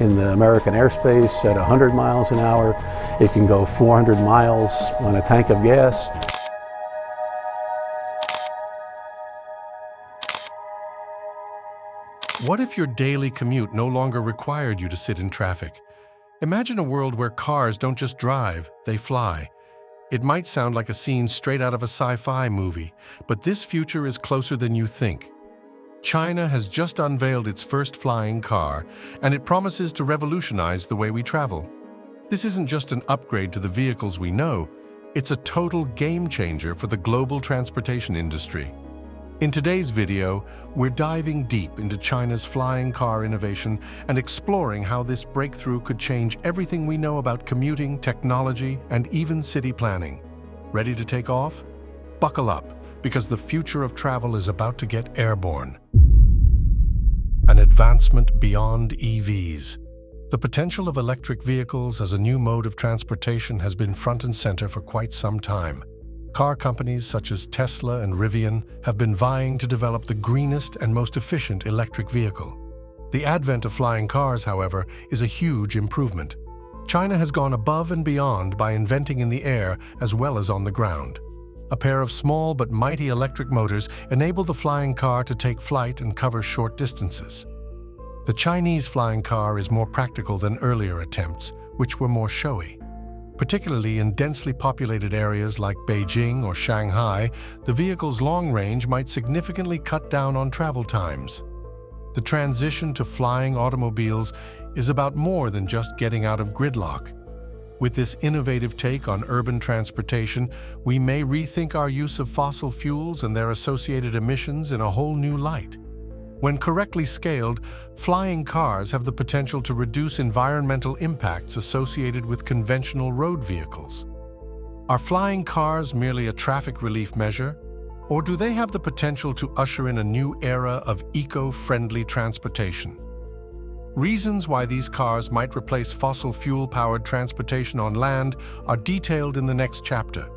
in the American airspace at 100 miles an hour. It can go 400 miles on a tank of gas. What if your daily commute no longer required you to sit in traffic? Imagine a world where cars don't just drive, they fly. It might sound like a scene straight out of a sci-fi movie, but this future is closer than you think. China has just unveiled its first flying car, and it promises to revolutionize the way we travel. This isn't just an upgrade to the vehicles we know, it's a total game changer for the global transportation industry. In today's video, we're diving deep into China's flying car innovation and exploring how this breakthrough could change everything we know about commuting, technology, and even city planning. Ready to take off? Buckle up, because the future of travel is about to get airborne. An advancement beyond EVs. The potential of electric vehicles as a new mode of transportation has been front and center for quite some time. Car companies such as Tesla and Rivian have been vying to develop the greenest and most efficient electric vehicle. The advent of flying cars, however, is a huge improvement. China has gone above and beyond by inventing in the air as well as on the ground. A pair of small but mighty electric motors enable the flying car to take flight and cover short distances. The Chinese flying car is more practical than earlier attempts, which were more showy. Particularly in densely populated areas like Beijing or Shanghai, the vehicle's long range might significantly cut down on travel times. The transition to flying automobiles is about more than just getting out of gridlock. With this innovative take on urban transportation, we may rethink our use of fossil fuels and their associated emissions in a whole new light. When correctly scaled, flying cars have the potential to reduce environmental impacts associated with conventional road vehicles. Are flying cars merely a traffic relief measure, or do they have the potential to usher in a new era of eco-friendly transportation? Reasons why these cars might replace fossil fuel-powered transportation on land are detailed in the next chapter: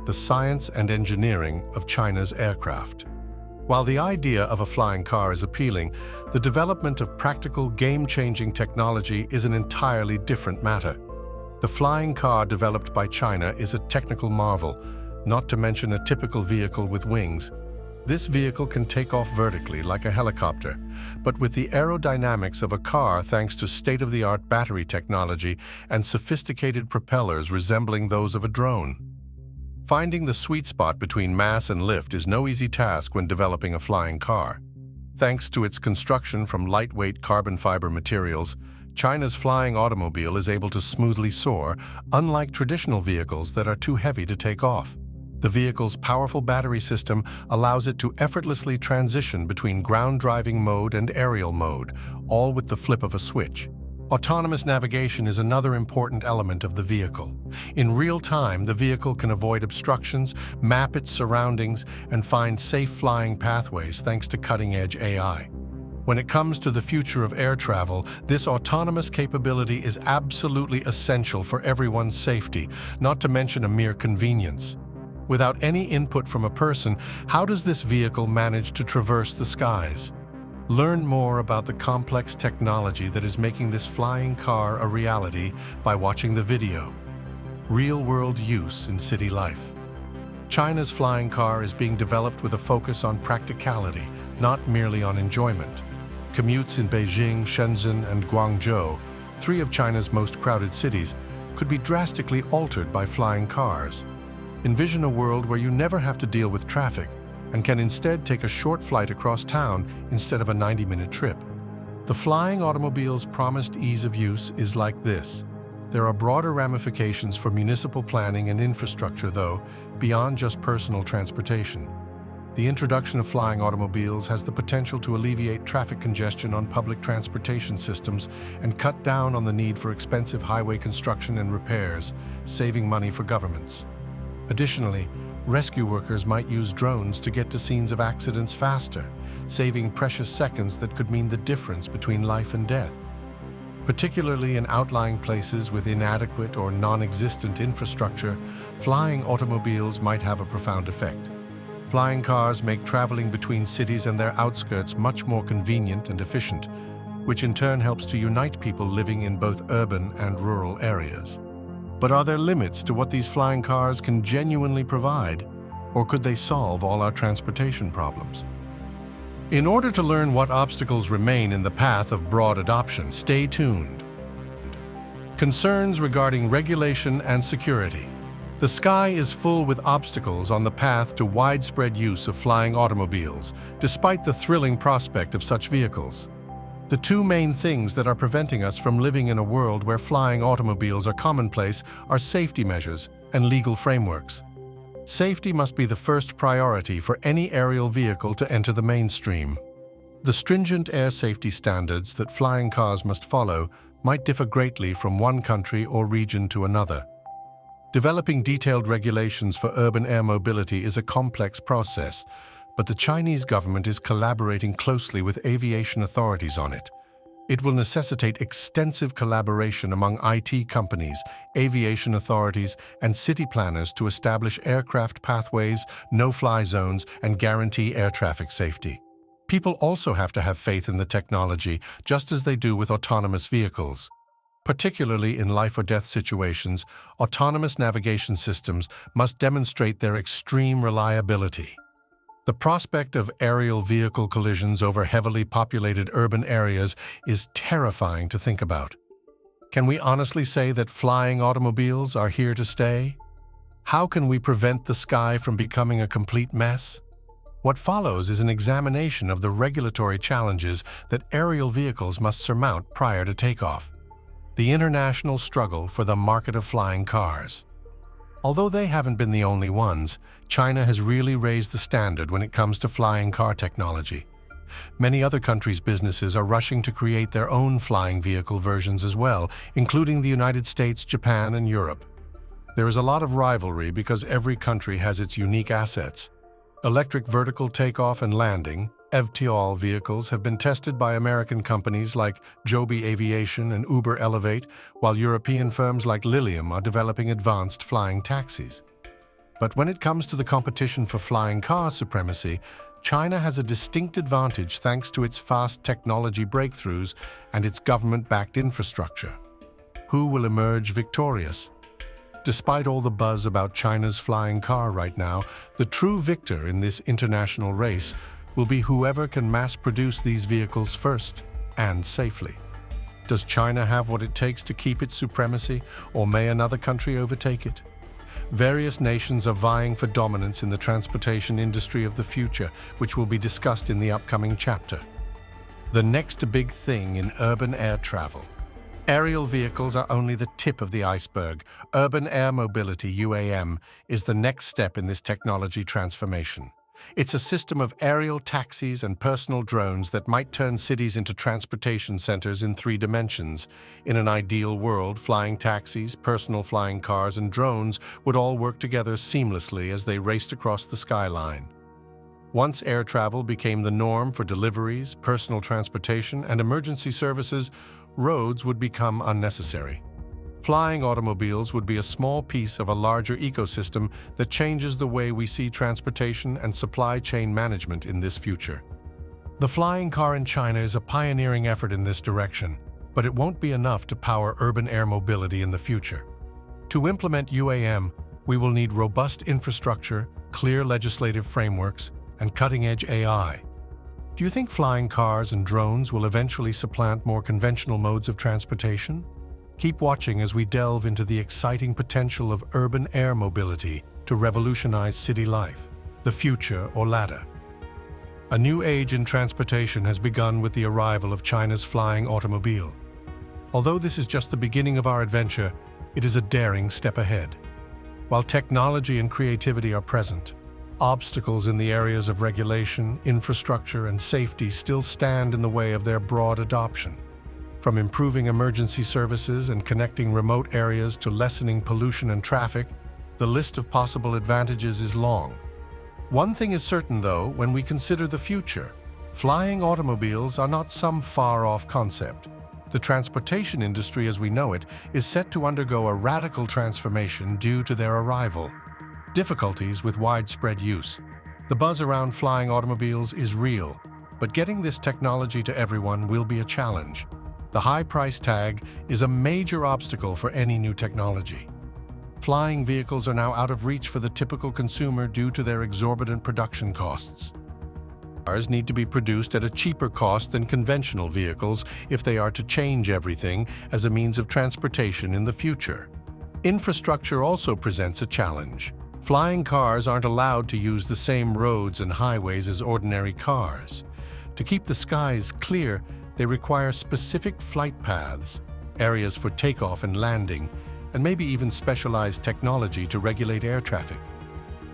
the science and engineering of China's aircraft. While the idea of a flying car is appealing, the development of practical, game-changing technology is an entirely different matter. The flying car developed by China is a technical marvel, not to mention a typical vehicle with wings. This vehicle can take off vertically like a helicopter, but with the aerodynamics of a car thanks to state-of-the-art battery technology and sophisticated propellers resembling those of a drone. Finding the sweet spot between mass and lift is no easy task when developing a flying car. Thanks to its construction from lightweight carbon fiber materials, China's flying automobile is able to smoothly soar, unlike traditional vehicles that are too heavy to take off. The vehicle's powerful battery system allows it to effortlessly transition between ground driving mode and aerial mode, all with the flip of a switch. Autonomous navigation is another important element of the vehicle. In real time, the vehicle can avoid obstructions, map its surroundings, and find safe flying pathways thanks to cutting-edge AI. When it comes to the future of air travel, this autonomous capability is absolutely essential for everyone's safety, not to mention a mere convenience. Without any input from a person, how does this vehicle manage to traverse the skies? Learn more about the complex technology that is making this flying car a reality by watching the video. Real-world use in city life. China's flying car is being developed with a focus on practicality, not merely on enjoyment. Commutes in Beijing, Shenzhen, and Guangzhou, three of China's most crowded cities, could be drastically altered by flying cars. Envision a world where you never have to deal with traffic and can instead take a short flight across town instead of a 90-minute trip. The flying automobile's promised ease of use is like this. There are broader ramifications for municipal planning and infrastructure, though, beyond just personal transportation. The introduction of flying automobiles has the potential to alleviate traffic congestion on public transportation systems and cut down on the need for expensive highway construction and repairs, saving money for governments. Additionally, rescue workers might use drones to get to scenes of accidents faster, saving precious seconds that could mean the difference between life and death. Particularly in outlying places with inadequate or non-existent infrastructure, flying automobiles might have a profound effect. Flying cars make traveling between cities and their outskirts much more convenient and efficient. which in turn helps to unite people living in both urban and rural areas. But are there limits to what these flying cars can genuinely provide, or could they solve all our transportation problems? In order to learn what obstacles remain in the path of broad adoption, stay tuned. Concerns regarding regulation and security. The sky is full with obstacles on the path to widespread use of flying automobiles, despite the thrilling prospect of such vehicles. The two main things that are preventing us from living in a world where flying automobiles are commonplace are safety measures and legal frameworks. Safety must be the first priority for any aerial vehicle to enter the mainstream. The stringent air safety standards that flying cars must follow might differ greatly from one country or region to another. Developing detailed regulations for urban air mobility is a complex process, but the Chinese government is collaborating closely with aviation authorities on it. It will necessitate extensive collaboration among IT companies, aviation authorities, and city planners to establish aircraft pathways, no-fly zones, and guarantee air traffic safety. People also have to have faith in the technology, just as they do with autonomous vehicles. Particularly in life or death situations, autonomous navigation systems must demonstrate their extreme reliability. The prospect of aerial vehicle collisions over heavily populated urban areas is terrifying to think about. Can we honestly say that flying automobiles are here to stay? How can we prevent the sky from becoming a complete mess? What follows is an examination of the regulatory challenges that aerial vehicles must surmount prior to takeoff. The international struggle for the market of flying cars. Although they haven't been the only ones, China has really raised the standard when it comes to flying car technology. Many other countries' businesses are rushing to create their own flying vehicle versions as well, including the United States, Japan, and Europe. There is a lot of rivalry because every country has its unique assets. Electric vertical takeoff and landing, EVTOL vehicles have been tested by American companies like Joby Aviation and Uber Elevate, while European firms like Lilium are developing advanced flying taxis. But when it comes to the competition for flying car supremacy, China has a distinct advantage thanks to its fast technology breakthroughs and its government-backed infrastructure. Who will emerge victorious? Despite all the buzz about China's flying car right now, the true victor in this international race will be whoever can mass-produce these vehicles first and safely. Does China have what it takes to keep its supremacy, or may another country overtake it? Various nations are vying for dominance in the transportation industry of the future, which will be discussed in the upcoming chapter. The next big thing in urban air travel. Aerial vehicles are only the tip of the iceberg. Urban air mobility, UAM, is the next step in this technology transformation. It's a system of aerial taxis and personal drones that might turn cities into transportation centers in 3 dimensions. In an ideal world, flying taxis, personal flying cars, and drones would all work together seamlessly as they raced across the skyline. Once air travel became the norm for deliveries, personal transportation, and emergency services, roads would become unnecessary. Flying automobiles would be a small piece of a larger ecosystem that changes the way we see transportation and supply chain management in this future. The flying car in China is a pioneering effort in this direction, but it won't be enough to power urban air mobility in the future. To implement UAM, we will need robust infrastructure, clear legislative frameworks, and cutting-edge AI. Do you think flying cars and drones will eventually supplant more conventional modes of transportation? Keep watching as we delve into the exciting potential of urban air mobility to revolutionize city life, the future or latter. A new age in transportation has begun with the arrival of China's flying automobile. Although this is just the beginning of our adventure, it is a daring step ahead. While technology and creativity are present, obstacles in the areas of regulation, infrastructure, and safety still stand in the way of their broad adoption. From improving emergency services and connecting remote areas to lessening pollution and traffic, the list of possible advantages is long. One thing is certain, though, when we consider the future, flying automobiles are not some far-off concept. The transportation industry as we know it is set to undergo a radical transformation due to their arrival. Difficulties with widespread use. The buzz around flying automobiles is real, But getting this technology to everyone will be a challenge. The high price tag is a major obstacle for any new technology. Flying vehicles are now out of reach for the typical consumer due to their exorbitant production costs. Cars need to be produced at a cheaper cost than conventional vehicles if they are to change everything as a means of transportation in the future. Infrastructure also presents a challenge. Flying cars aren't allowed to use the same roads and highways as ordinary cars. To keep the skies clear, they require specific flight paths, areas for takeoff and landing, and maybe even specialized technology to regulate air traffic.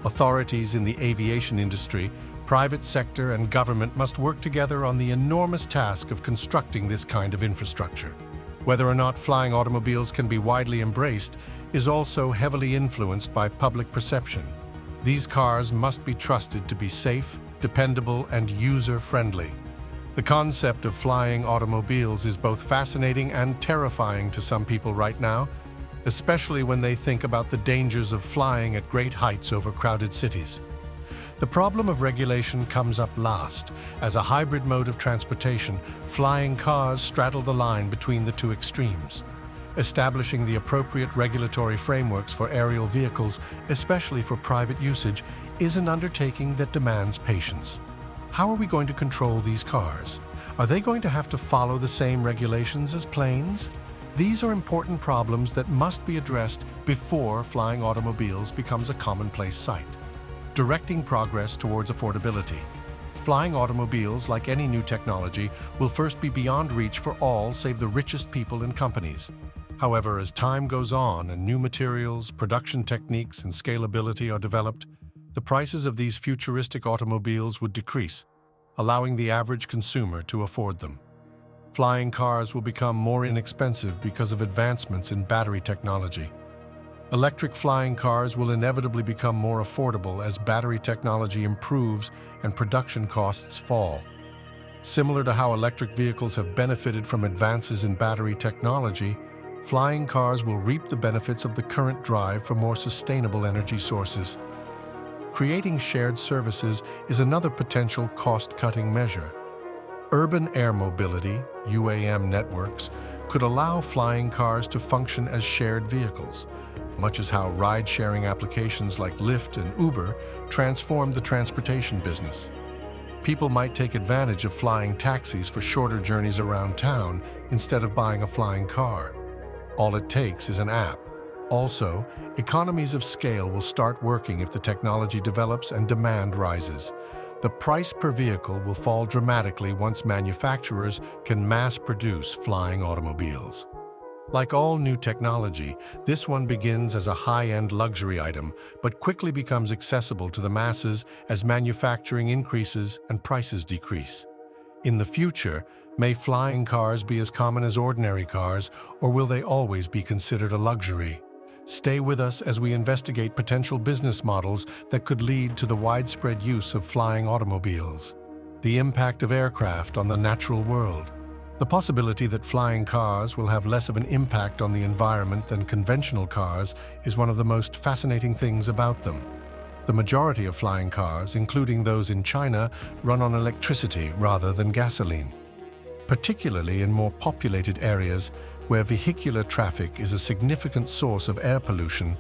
Authorities in the aviation industry, private sector, and government must work together on the enormous task of constructing this kind of infrastructure. Whether or not flying automobiles can be widely embraced is also heavily influenced by public perception. These cars must be trusted to be safe, dependable, and user-friendly. The concept of flying automobiles is both fascinating and terrifying to some people right now, especially when they think about the dangers of flying at great heights over crowded cities. The problem of regulation comes up last. As a hybrid mode of transportation, flying cars straddle the line between the two extremes. Establishing the appropriate regulatory frameworks for aerial vehicles, especially for private usage, is an undertaking that demands patience. How are we going to control these cars? Are they going to have to follow the same regulations as planes? These are important problems that must be addressed before flying automobiles becomes a commonplace sight. Directing progress towards affordability. Flying automobiles, like any new technology, will first be beyond reach for all save the richest people and companies. However, as time goes on and new materials, production techniques, and scalability are developed, the prices of these futuristic automobiles would decrease, allowing the average consumer to afford them. Flying cars will become more inexpensive because of advancements in battery technology. Electric flying cars will inevitably become more affordable as battery technology improves and production costs fall. Similar to how electric vehicles have benefited from advances in battery technology, flying cars will reap the benefits of the current drive for more sustainable energy sources. Creating shared services is another potential cost-cutting measure. Urban air mobility, UAM networks, could allow flying cars to function as shared vehicles, much as how ride-sharing applications like Lyft and Uber transformed the transportation business. People might take advantage of flying taxis for shorter journeys around town instead of buying a flying car. All it takes is an app. Also, economies of scale will start working if the technology develops and demand rises. The price per vehicle will fall dramatically once manufacturers can mass-produce flying automobiles. Like all new technology, this one begins as a high-end luxury item, but quickly becomes accessible to the masses as manufacturing increases and prices decrease. In the future, may flying cars be as common as ordinary cars, or will they always be considered a luxury? Stay with us as we investigate potential business models that could lead to the widespread use of flying automobiles. The impact of aircraft on the natural world. The possibility that flying cars will have less of an impact on the environment than conventional cars is one of the most fascinating things about them. The majority of flying cars, including those in China, run on electricity rather than gasoline. Particularly in more populated areas where vehicular traffic is a significant source of air pollution,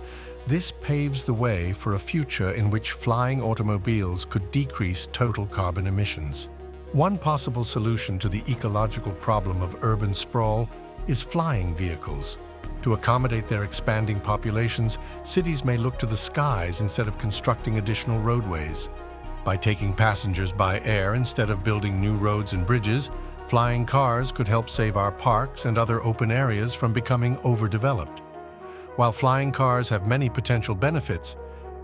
this paves the way for a future in which flying automobiles could decrease total carbon emissions. One possible solution to the ecological problem of urban sprawl is flying vehicles. To accommodate their expanding populations, cities may look to the skies instead of constructing additional roadways. By taking passengers by air instead of building new roads and bridges, flying cars could help save our parks and other open areas from becoming overdeveloped. While flying cars have many potential benefits,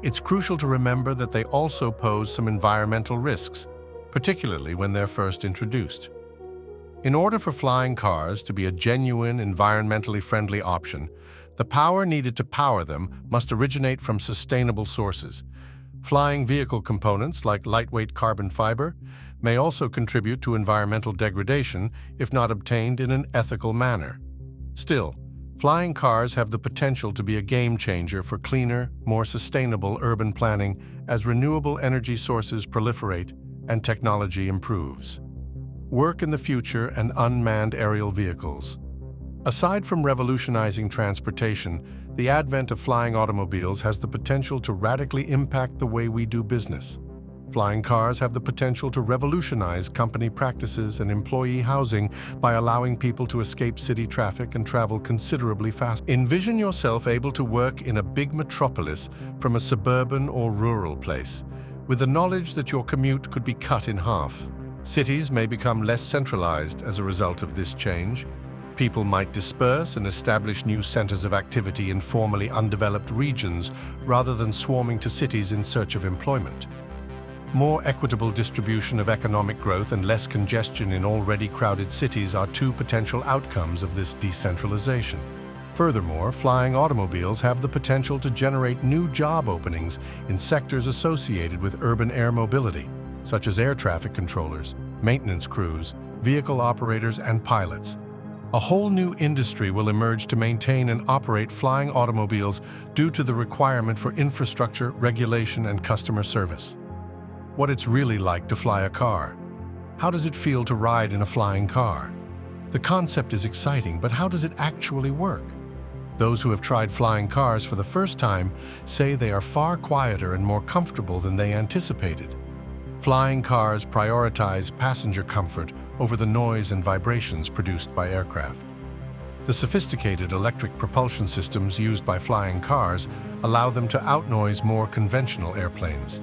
it's crucial to remember that they also pose some environmental risks, particularly when they're first introduced. In order for flying cars to be a genuine, environmentally friendly option, the power needed to power them must originate from sustainable sources. Flying vehicle components, like lightweight carbon fiber, may also contribute to environmental degradation if not obtained in an ethical manner. Still, flying cars have the potential to be a game changer for cleaner, more sustainable urban planning as renewable energy sources proliferate and technology improves. work in the future, and unmanned aerial vehicles. Aside from revolutionizing transportation, the advent of flying automobiles has the potential to radically impact the way we do business. Flying cars have the potential to revolutionize company practices and employee housing by allowing people to escape city traffic and travel considerably faster. Envision yourself able to work in a big metropolis from a suburban or rural place, with the knowledge that your commute could be cut in half. Cities may become less centralized as a result of this change. People might disperse and establish new centers of activity in formerly undeveloped regions rather than swarming to cities in search of employment. More equitable distribution of economic growth and less congestion in already crowded cities are two potential outcomes of this decentralization. Furthermore, flying automobiles have the potential to generate new job openings in sectors associated with urban air mobility, such as air traffic controllers, maintenance crews, vehicle operators, and pilots. A whole new industry will emerge to maintain and operate flying automobiles due to the requirement for infrastructure, regulation, and customer service. What it's really like to fly a car. How does it feel to ride in a flying car? The concept is exciting, but how does it actually work? Those who have tried flying cars for the first time say they are far quieter and more comfortable than they anticipated. Flying cars prioritize passenger comfort over the noise and vibrations produced by aircraft. The sophisticated electric propulsion systems used by flying cars allow them to outnoise more conventional airplanes.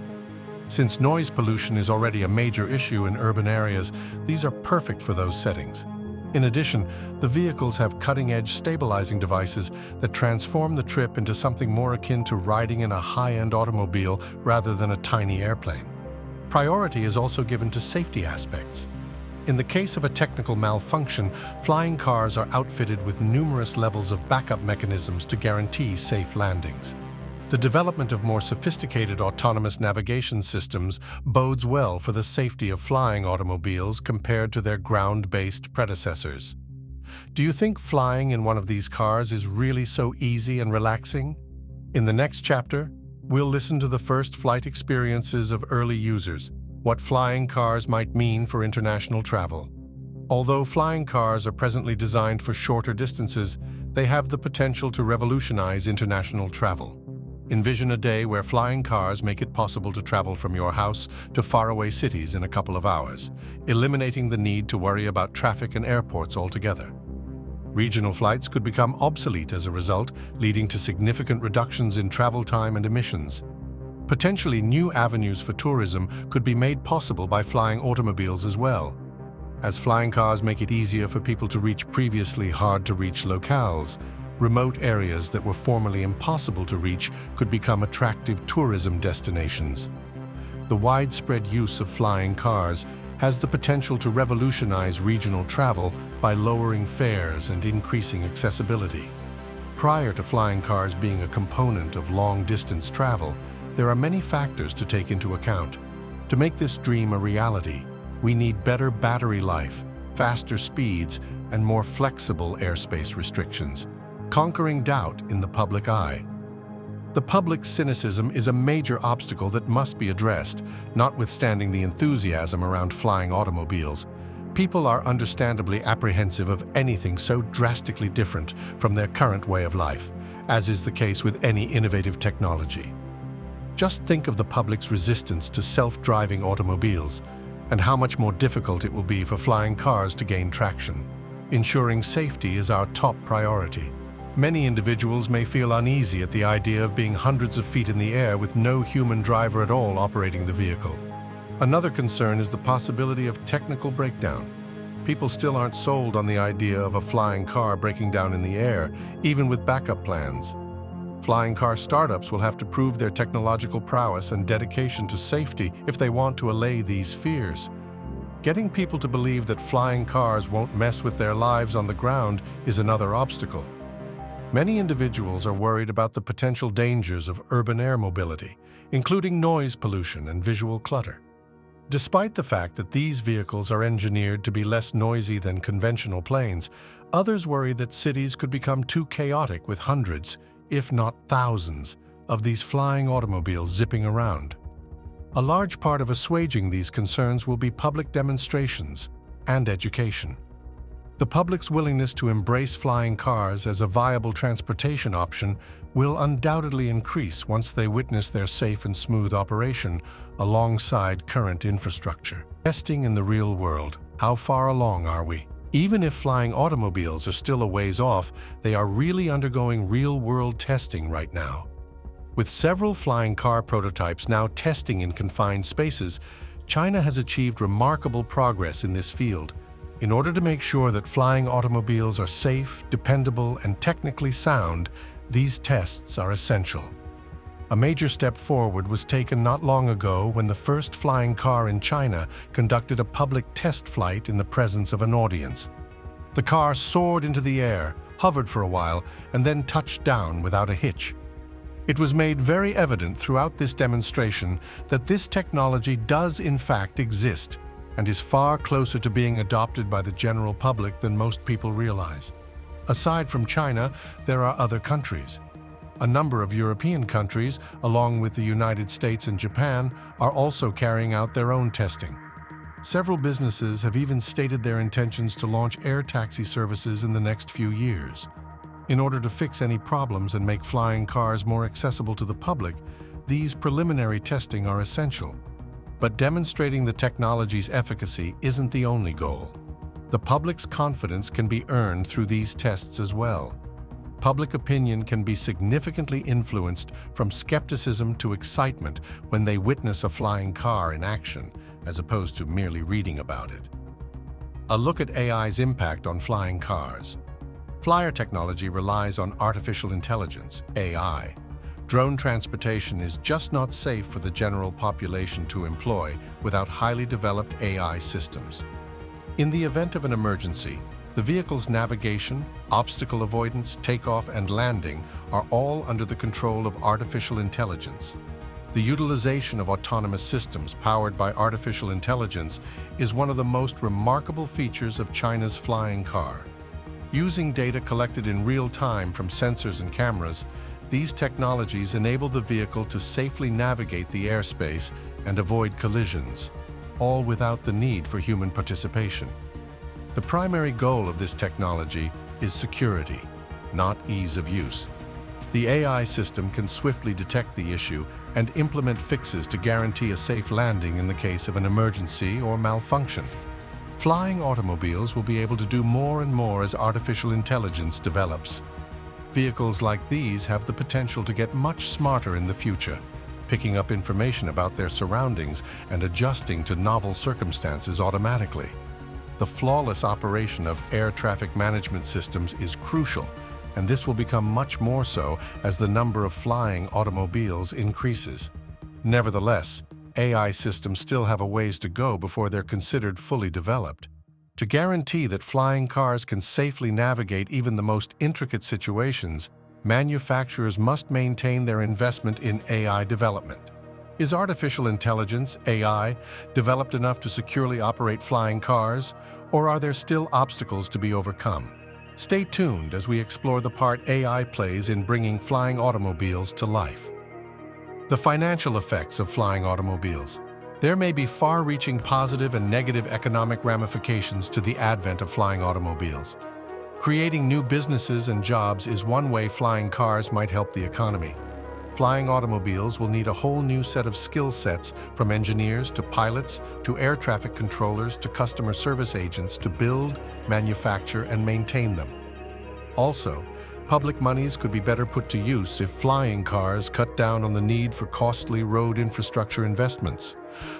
Since noise pollution is already a major issue in urban areas, these are perfect for those settings. In addition, the vehicles have cutting-edge stabilizing devices that transform the trip into something more akin to riding in a high-end automobile rather than a tiny airplane. Priority is also given to safety aspects. In the case of a technical malfunction, flying cars are outfitted with numerous levels of backup mechanisms to guarantee safe landings. The development of more sophisticated autonomous navigation systems bodes well for the safety of flying automobiles compared to their ground-based predecessors. Do you think flying in one of these cars is really so easy and relaxing? In the next chapter, we'll listen to the first flight experiences of early users, what flying cars might mean for international travel. Although flying cars are presently designed for shorter distances, they have the potential to revolutionize international travel. Envision a day where flying cars make it possible to travel from your house to faraway cities in a couple of hours, eliminating the need to worry about traffic and airports altogether. Regional flights could become obsolete as a result, leading to significant reductions in travel time and emissions. Potentially new avenues for tourism could be made possible by flying automobiles as well. As flying cars make it easier for people to reach previously hard-to-reach locales, remote areas that were formerly impossible to reach could become attractive tourism destinations. The widespread use of flying cars has the potential to revolutionize regional travel by lowering fares and increasing accessibility. Prior to flying cars being a component of long-distance travel, there are many factors to take into account. To make this dream a reality, we need better battery life, faster speeds, and more flexible airspace restrictions, conquering doubt in the public eye. The public's cynicism is a major obstacle that must be addressed, notwithstanding the enthusiasm around flying automobiles. People are understandably apprehensive of anything so drastically different from their current way of life, as is the case with any innovative technology. Just think of the public's resistance to self-driving automobiles and how much more difficult it will be for flying cars to gain traction. Ensuring safety is our top priority. Many individuals may feel uneasy at the idea of being hundreds of feet in the air with no human driver at all operating the vehicle. Another concern is the possibility of technical breakdown. People still aren't sold on the idea of a flying car breaking down in the air, even with backup plans. Flying car startups will have to prove their technological prowess and dedication to safety if they want to allay these fears. Getting people to believe that flying cars won't mess with their lives on the ground is another obstacle. Many individuals are worried about the potential dangers of urban air mobility, including noise pollution and visual clutter. Despite the fact that these vehicles are engineered to be less noisy than conventional planes, others worry that cities could become too chaotic with hundreds, if not thousands, of these flying automobiles zipping around. A large part of assuaging these concerns will be public demonstrations. and education. The public's willingness to embrace flying cars as a viable transportation option will undoubtedly increase once they witness their safe and smooth operation alongside current infrastructure. Testing in the real world. How far along are we? Even if flying automobiles are still a ways off, they are really undergoing real-world testing right now. With several flying car prototypes now testing in confined spaces, China has achieved remarkable progress in this field. In order to make sure that flying automobiles are safe, dependable, and technically sound, these tests are essential. A major step forward was taken not long ago when the first flying car in China conducted a public test flight in the presence of an audience. The car soared into the air, hovered for a while, and then touched down without a hitch. It was made very evident throughout this demonstration that this technology does in fact exist and is far closer to being adopted by the general public than most people realize. Aside from China, there are other countries. A number of European countries, along with the United States and Japan, are also carrying out their own testing. Several businesses have even stated their intentions to launch air taxi services in the next few years. In order to fix any problems and make flying cars more accessible to the public, these preliminary testing are essential. But demonstrating the technology's efficacy isn't the only goal. The public's confidence can be earned through these tests as well. Public opinion can be significantly influenced from skepticism to excitement when they witness a flying car in action, as opposed to merely reading about it. A look at AI's impact on flying cars. Flyer technology relies on artificial intelligence, AI. Drone transportation is just not safe for the general population to employ without highly developed AI systems. In the event of an emergency, the vehicle's navigation, obstacle avoidance, takeoff, and landing are all under the control of artificial intelligence. The utilization of autonomous systems powered by artificial intelligence is one of the most remarkable features of China's flying car. Using data collected in real time from sensors and cameras, these technologies enable the vehicle to safely navigate the airspace and avoid collisions, all without the need for human participation. The primary goal of this technology is security, not ease of use. The AI system can swiftly detect the issue and implement fixes to guarantee a safe landing in the case of an emergency or malfunction. Flying automobiles will be able to do more and more as artificial intelligence develops. Vehicles like these have the potential to get much smarter in the future, picking up information about their surroundings and adjusting to novel circumstances automatically. The flawless operation of air traffic management systems is crucial, and this will become much more so as the number of flying automobiles increases. Nevertheless, AI systems still have a ways to go before they're considered fully developed. To guarantee that flying cars can safely navigate even the most intricate situations, manufacturers must maintain their investment in AI development. Is artificial intelligence, AI, developed enough to securely operate flying cars, or are there still obstacles to be overcome? Stay tuned as we explore the part AI plays in bringing flying automobiles to life. The financial effects of flying automobiles. There may be far-reaching positive and negative economic ramifications to the advent of flying automobiles. Creating new businesses and jobs is one way flying cars might help the economy. Flying automobiles will need a whole new set of skill sets, from engineers to pilots to air traffic controllers to customer service agents, to build, manufacture, and maintain them. Also, public monies could be better put to use if flying cars cut down on the need for costly road infrastructure investments.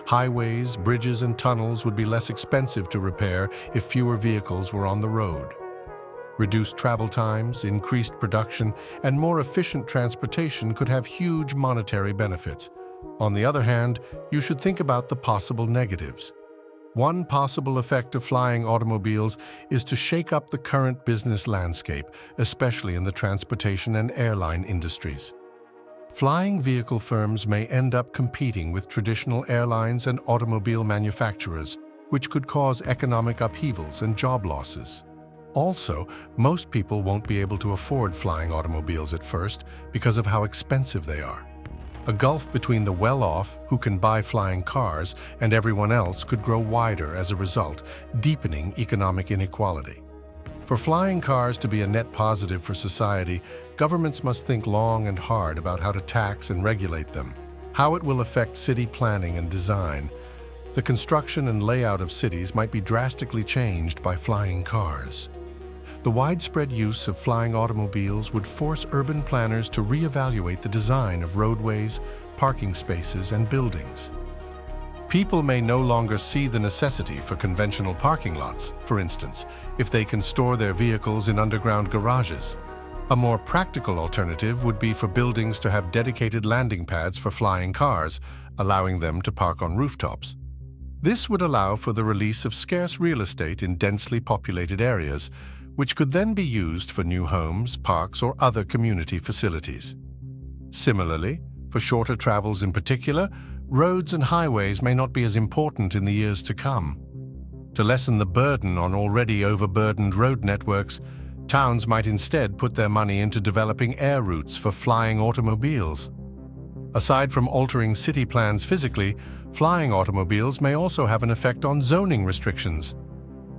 Highways, bridges, and tunnels would be less expensive to repair if fewer vehicles were on the road. Reduced travel times, increased production, and more efficient transportation could have huge monetary benefits. On the other hand, you should think about the possible negatives. One possible effect of flying automobiles is to shake up the current business landscape, especially in the transportation and airline industries. Flying vehicle firms may end up competing with traditional airlines and automobile manufacturers, which could cause economic upheavals and job losses. Also, most people won't be able to afford flying automobiles at first because of how expensive they are. A gulf between the well-off, who can buy flying cars, and everyone else could grow wider as a result, deepening economic inequality. For flying cars to be a net positive for society, governments must think long and hard about how to tax and regulate them, how it will affect city planning and design. The construction and layout of cities might be drastically changed by flying cars. The widespread use of flying automobiles would force urban planners to reevaluate the design of roadways, parking spaces, and buildings. People may no longer see the necessity for conventional parking lots, for instance, if they can store their vehicles in underground garages. A more practical alternative would be for buildings to have dedicated landing pads for flying cars, allowing them to park on rooftops. This would allow for the release of scarce real estate in densely populated areas, which could then be used for new homes, parks, or other community facilities. Similarly, for shorter travels in particular, roads and highways may not be as important in the years to come. To lessen the burden on already overburdened road networks, towns might instead put their money into developing air routes for flying automobiles. Aside from altering city plans physically, flying automobiles may also have an effect on zoning restrictions.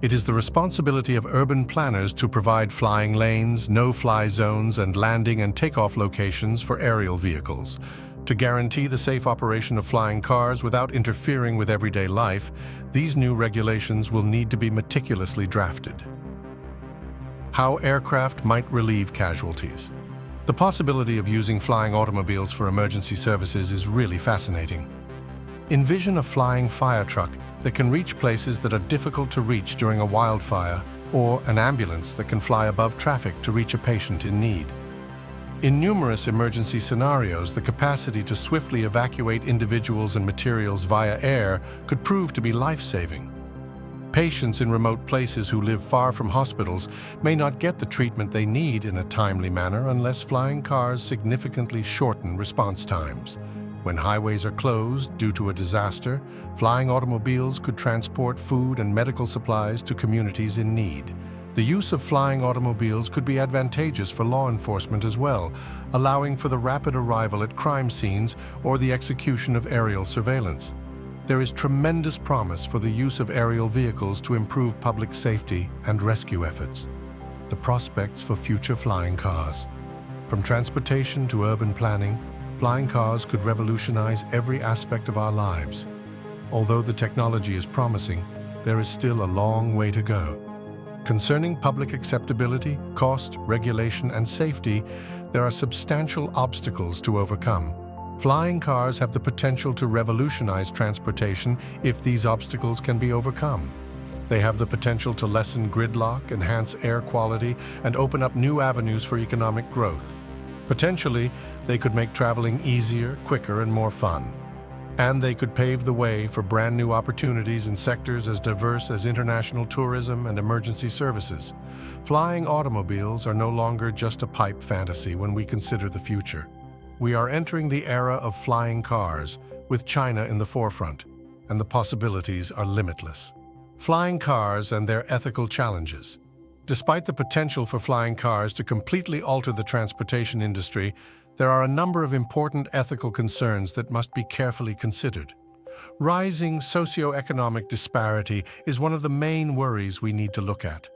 It is the responsibility of urban planners to provide flying lanes, no-fly zones, and landing and takeoff locations for aerial vehicles. To guarantee the safe operation of flying cars without interfering with everyday life, these new regulations will need to be meticulously drafted. How aircraft might relieve casualties. The possibility of using flying automobiles for emergency services is really fascinating. Envision a flying fire truck that can reach places that are difficult to reach during a wildfire, or an ambulance that can fly above traffic to reach a patient in need. In numerous emergency scenarios, the capacity to swiftly evacuate individuals and materials via air could prove to be life-saving. Patients in remote places who live far from hospitals may not get the treatment they need in a timely manner unless flying cars significantly shorten response times. When highways are closed due to a disaster, flying automobiles could transport food and medical supplies to communities in need. The use of flying automobiles could be advantageous for law enforcement as well, allowing for the rapid arrival at crime scenes or the execution of aerial surveillance. There is tremendous promise for the use of aerial vehicles to improve public safety and rescue efforts. The prospects for future flying cars. From transportation to urban planning, flying cars could revolutionize every aspect of our lives. Although the technology is promising, there is still a long way to go. Concerning public acceptability, cost, regulation, and safety, there are substantial obstacles to overcome. Flying cars have the potential to revolutionize transportation if these obstacles can be overcome. They have the potential to lessen gridlock, enhance air quality, and open up new avenues for economic growth. Potentially, they could make traveling easier, quicker, and more fun. And they could pave the way for brand new opportunities in sectors as diverse as international tourism and emergency services. Flying automobiles are no longer just a pipe fantasy when we consider the future. We are entering the era of flying cars, with China in the forefront, and the possibilities are limitless. Flying cars and their ethical challenges. Despite the potential for flying cars to completely alter the transportation industry, there are a number of important ethical concerns that must be carefully considered. Rising socioeconomic disparity is one of the main worries we need to look at.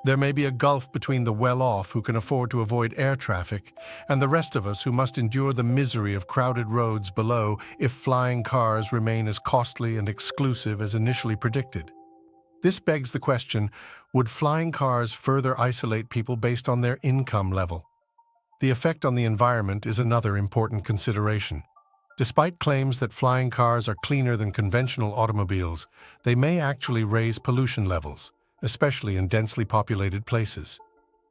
There may be a gulf between the well-off who can afford to avoid air traffic and the rest of us who must endure the misery of crowded roads below if flying cars remain as costly and exclusive as initially predicted. This begs the question, would flying cars further isolate people based on their income level? The effect on the environment is another important consideration. Despite claims that flying cars are cleaner than conventional automobiles, they may actually raise pollution levels, especially in densely populated places.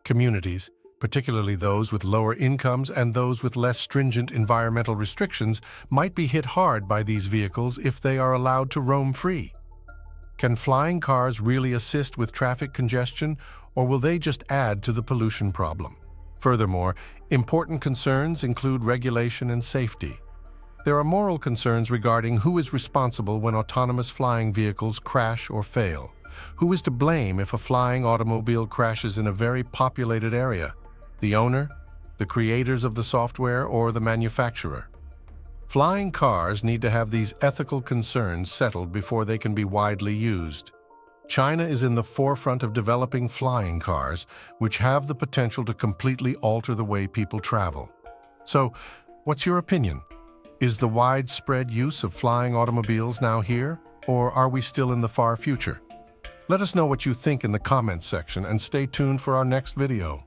Communities, particularly those with lower incomes and those with less stringent environmental restrictions, might be hit hard by these vehicles if they are allowed to roam free. Can flying cars really assist with traffic congestion, or will they just add to the pollution problem? Furthermore, important concerns include regulation and safety. There are moral concerns regarding who is responsible when autonomous flying vehicles crash or fail. Who is to blame if a flying automobile crashes in a very populated area? The owner, the creators of the software, or the manufacturer? Flying cars need to have these ethical concerns settled before they can be widely used. China is in the forefront of developing flying cars, which have the potential to completely alter the way people travel. So, what's your opinion? Is the widespread use of flying automobiles now here, or are we still in the far future? Let us know what you think in the comments section and stay tuned for our next video.